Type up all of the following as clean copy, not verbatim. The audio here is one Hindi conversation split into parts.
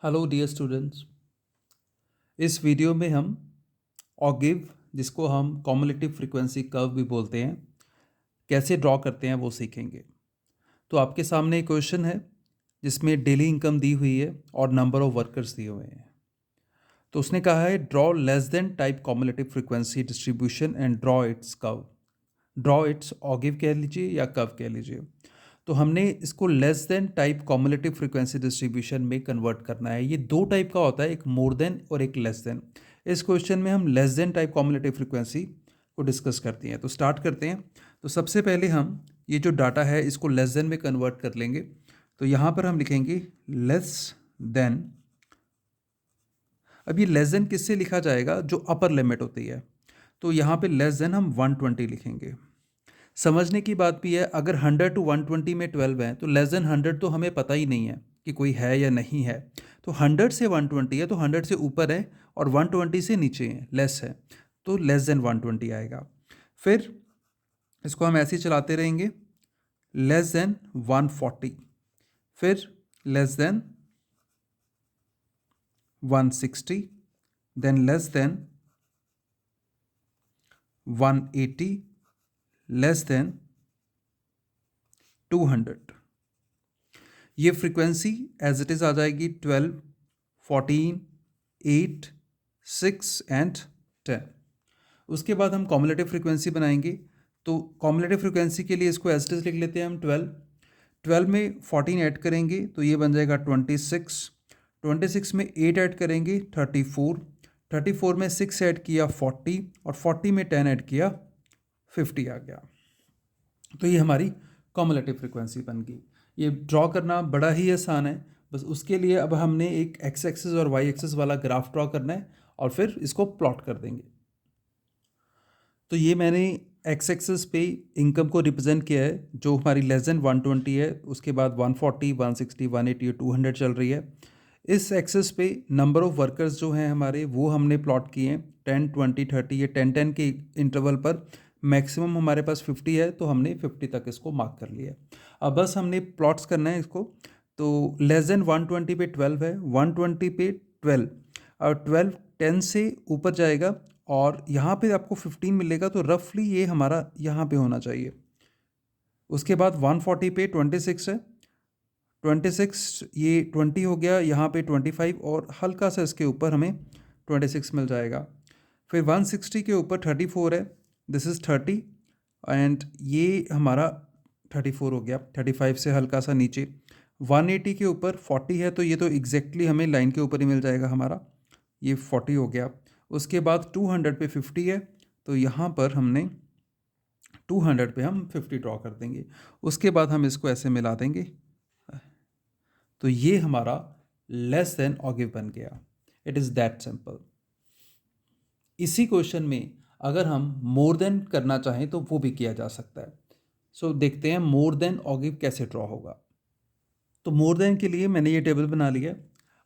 Hello dear students. इस वीडियो में हम ऑगिव, जिसको हम कॉम्युलेटिव फ्रीक्वेंसी कर्व भी बोलते हैं, कैसे ड्रॉ करते हैं वो सीखेंगे। तो आपके सामने एक क्वेश्चन है जिसमें डेली इनकम दी हुई है और नंबर ऑफ वर्कर्स दिए हुए हैं। तो उसने कहा है draw less than type cumulative frequency distribution and draw its curve. Draw its ogive कह लीजिए या कर्व कह लीजिए। तो हमने इसको less than type cumulative frequency distribution में कन्वर्ट करना है। ये दो टाइप का होता है, एक मोर देन और एक लेस देन। इस क्वेश्चन में हम less than type cumulative frequency को डिस्कस करते हैं। तो स्टार्ट करते हैं। तो सबसे पहले हम ये जो डाटा है इसको लेस देन में कन्वर्ट कर लेंगे। तो यहाँ पर हम लिखेंगे लेस देन। अब ये लेस देन किससे लिखा जाएगा? जो अपर लिमिट होती है। तो यहाँ पे लेस देन हम 120 लिखेंगे। समझने की बात भी है, अगर 100 टू 120 में 12 है तो लेस देन 100 तो हमें पता ही नहीं है कि कोई है या नहीं है। तो 100 से 120 है तो 100 से ऊपर है और 120 से नीचे है, लेस है, तो लेस देन 120 आएगा। फिर इसको हम ऐसे ही चलाते रहेंगे, लेस देन 140, फिर less than 160, than less than 180, less than 200। ये फ्रीक्वेंसी एज इट इज़ आ जाएगी 12, 14, 8, 6 एंड 10। उसके बाद हम कॉम्युलेटिव फ्रीक्वेंसी बनाएंगे। तो कॉम्युलेटिव फ्रीक्वेंसी के लिए इसको एज इट इज़ लिख लेते हैं हम 12। 12 में 14 ऐड करेंगे तो ये बन जाएगा 26। 26 में 8 ऐड करेंगे 34। 34 में 6 ऐड किया 40 और 40 में 10 ऐड किया 50 आ गया। तो ये हमारी कॉम्युलेटिव फ्रीक्वेंसी बन गई। ये ड्रॉ करना बड़ा ही आसान है। बस उसके लिए अब हमने एक एक्स एक्सिस और वाई एक्सिस वाला ग्राफ ड्रॉ करना है और फिर इसको प्लॉट कर देंगे। तो ये मैंने एक्स एक्सिस पे इनकम को रिप्रेजेंट किया है, जो हमारी लेस देन 120 है, उसके बाद 140, 160, 180 और 200 चल रही है। इस एक्सिस पे नंबर ऑफ वर्कर्स जो हैं हमारे, वो हमने प्लॉट किए हैं 10, 20, 30 या 10 के इंटरवल पर। मैक्सिमम हमारे पास 50 है तो हमने 50 तक इसको मार्क कर लिया है। अब बस हमने प्लॉट्स करना है इसको। तो लेस देन 120 पे 12 है, 120 पे 12 और 12 10 से ऊपर जाएगा और यहाँ पे आपको 15 मिलेगा, तो रफली ये हमारा यहाँ पे होना चाहिए। उसके बाद 140 पे 26 है, 26 ये 20 हो गया, यहाँ पे 25 और हल्का सा इसके ऊपर हमें 26 मिल जाएगा। फिर 160 के ऊपर 34 है, दिस इज़ 30 एंड ये हमारा 34 हो गया, 35 से हल्का सा नीचे। 180 के ऊपर 40 है तो ये तो एग्जैक्टली हमें लाइन के ऊपर ही मिल जाएगा हमारा, ये 40 हो गया। उसके बाद 200 पे 50 है तो यहाँ पर हमने 200 पे हम 50 ड्रॉ कर देंगे। उसके बाद हम इसको ऐसे मिला देंगे, तो ये हमारा लेस देन ऑगिव बन गया। It is that simple. इसी क्वेश्चन में अगर हम मोर देन करना चाहें तो वो भी किया जा सकता है। सो देखते हैं मोर देन ऑगिव कैसे ड्रॉ होगा। तो मोर देन के लिए मैंने ये टेबल बना लिया।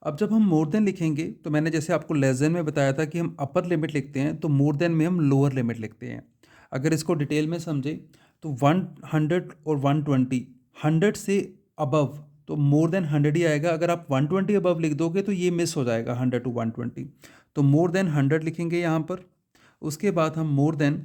अब जब हम मोर देन लिखेंगे तो मैंने जैसे आपको लेस देन में बताया था कि हम अपर लिमिट लिखते हैं, तो मोर देन में हम लोअर लिमिट लिखते हैं। अगर इसको डिटेल में समझें तो 100 और 120, 100 से अबव तो मोर देन 100 ही आएगा। अगर आप 120 अबव लिख दोगे तो ये मिस हो जाएगा 100 टू 120। तो मोर देन 100 लिखेंगे यहाँ पर। उसके बाद हम मोर देन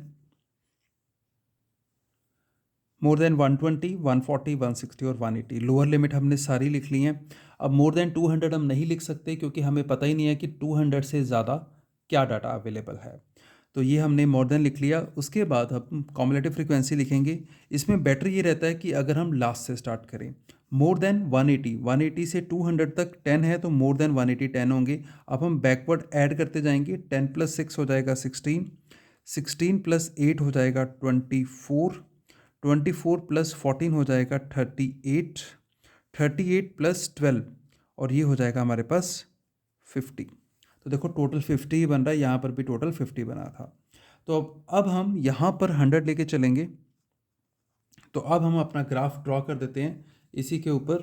120, 140, 160 और 180 लोअर लिमिट हमने सारी लिख ली हैं। अब मोर देन 200 हम नहीं लिख सकते क्योंकि हमें पता ही नहीं है कि 200 से ज़्यादा क्या डाटा अवेलेबल है। तो ये हमने मोर देन लिख लिया। उसके बाद हम कॉम्युलेटिव फ्रीक्वेंसी लिखेंगे। इसमें बेटर ये रहता है कि अगर हम लास्ट से स्टार्ट करें। मोर देन 180, 180 से 200 तक 10 है तो मोर देन 180 10 होंगे। अब हम बैकवर्ड ऐड करते जाएंगे, 10 + 6 हो जाएगा 16, 16 + 8 हो जाएगा 24, 24 + 14 हो जाएगा 38, 38 + 12 और ये हो जाएगा हमारे पास 50। तो देखो टोटल 50 ही बन रहा है, यहाँ पर भी टोटल 50 बना था। तो अब हम यहाँ पर 100 लेके चलेंगे। तो अब हम अपना ग्राफ ड्रॉ कर देते हैं इसी के ऊपर।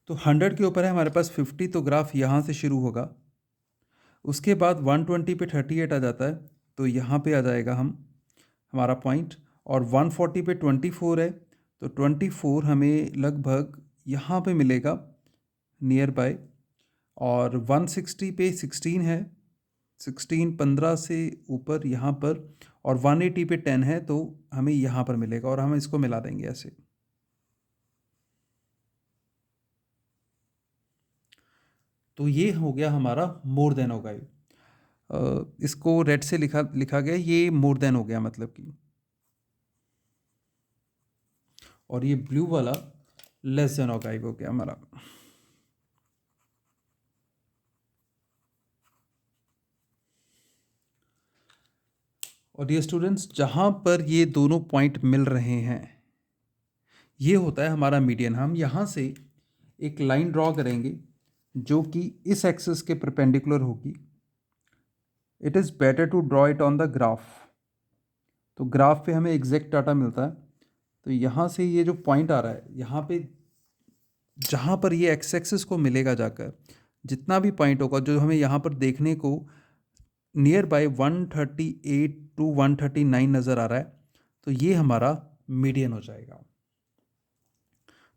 तो 100 के ऊपर है हमारे पास 50, तो ग्राफ यहाँ से शुरू होगा। उसके बाद 120 पे 38 आ जाता है तो यहाँ पे आ जाएगा हमारा पॉइंट। और 140 पे 24 है तो 24 हमें लगभग यहाँ पे मिलेगा नियर बाय। और 160 पे 16 है, 16 15 से ऊपर यहाँ पर, और 180 पे 10 है, तो हमें यहाँ पर मिलेगा और हम इसको मिला देंगे ऐसे। तो ये हो गया हमारा मोर देन होगा। इसको रेड से लिखा लिखा गया, ये मोर देन हो गया मतलब कि, और ये ब्लू वाला लेस देन होगा हो गया हमारा। और ये स्टूडेंट्स जहाँ पर ये दोनों पॉइंट मिल रहे हैं, ये होता है हमारा मीडियन। हम यहाँ से एक लाइन ड्रॉ करेंगे जो कि इस एक्सिस के परपेंडिकुलर होगी। It is better to draw it on the graph. तो ग्राफ पे हमें एग्जैक्ट डाटा मिलता है। तो यहाँ से ये जो पॉइंट आ रहा है, यहाँ पे जहाँ पर ये एक्स एक्सिस को मिलेगा जाकर, जितना भी पॉइंट होगा जो हमें यहाँ पर देखने को नियर बाय 138 टू 139 नज़र आ रहा है, तो ये हमारा मीडियन हो जाएगा।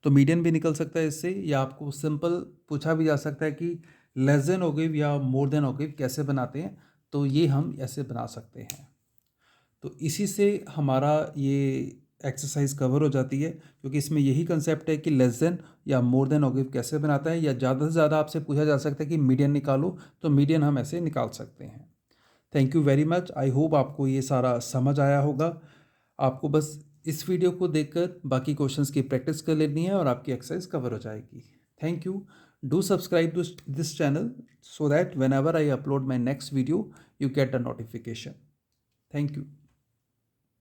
तो मीडियन भी निकल सकता है इससे, या आपको सिंपल पूछा भी जा सकता है कि लेस देन ऑगिव या मोर देन ऑगिव कैसे बनाते हैं, तो ये हम ऐसे बना सकते हैं। तो इसी से हमारा ये एक्सरसाइज कवर हो जाती है, क्योंकि इसमें यही कंसेप्ट है कि लेस देन या मोर देन ऑगिव कैसे बनाता है, या ज़्यादा से ज़्यादा आपसे पूछा जा सकता है कि मीडियन निकालो, तो मीडियन हम ऐसे निकाल सकते हैं। Thank you very much. I hope आपको ये सारा समझ आया होगा। आपको बस इस वीडियो को देखकर बाकी क्वेश्चंस की प्रैक्टिस कर लेनी है और आपकी एक्सरसाइज कवर हो जाएगी। Thank you. Do subscribe this channel so that whenever I upload my next video, you get a notification. Thank you.